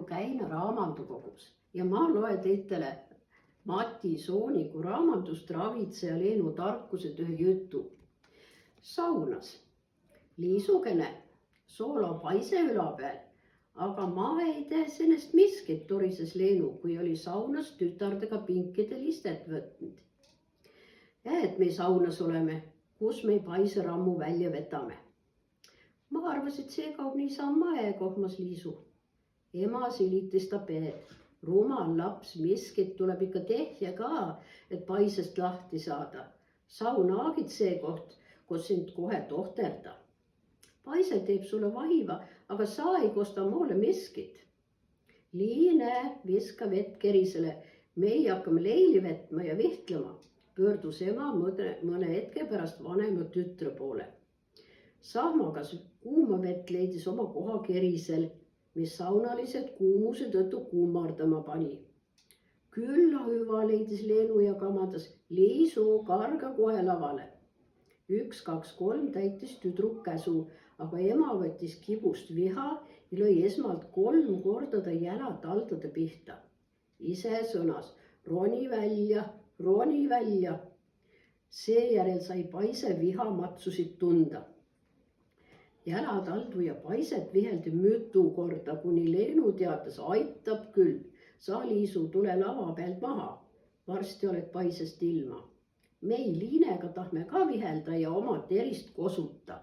käin raamatukogus ja ma loen teitele Mati Sooniku raamatust Ravitseja Leenu tarkused ühe jutu. Saunas. Liisukene soolab paise üla peal, aga ma ei tee sellest miskit, torises Leenu, kui oli saunas tütardega pinkide listet võtnud. Et me saunas oleme, kus me paiserammu välja vetame. Ma arvasin, et see kaob niisama kohmas Liisu. Ema silitis ta peed. Rumal laps, miskit tuleb ikka tehja ka, et paisest lahti saada. Sauna aagid see koht, kus sind kohe tohterda. Paise teeb sulle vaiva, aga sa ei kosta moole miskit. Liine, viska vett kerisele, meie hakkame leili vetma ja vihtlema. Pöördus ema mõne hetke pärast vanema tütre poole. Sahmagas kuuma vett leidis oma koha kerisel, mis saunalised kuumuse tõttu kuumardama pani. Külla hüva leidis Leenu ja kamadas, Liisu, karga kohe lavale. 1, 2, 3 täitis tüdruk käsu, aga ema võttis kibust viha ja lõi esmalt 3 korda ta jälad taldade pihta. Ise sõnas, roni välja. Seejärel sai paise vihamatsusid tunda. Jälataldu ja paiset viheldi mitu korda, kuni Leenu teatas, aitab küll. Sa, Liisu, tule lava pealt maha. Varsti oled paisest ilma. Meil Liinega tahme ka vihelda ja oma terist kosuta.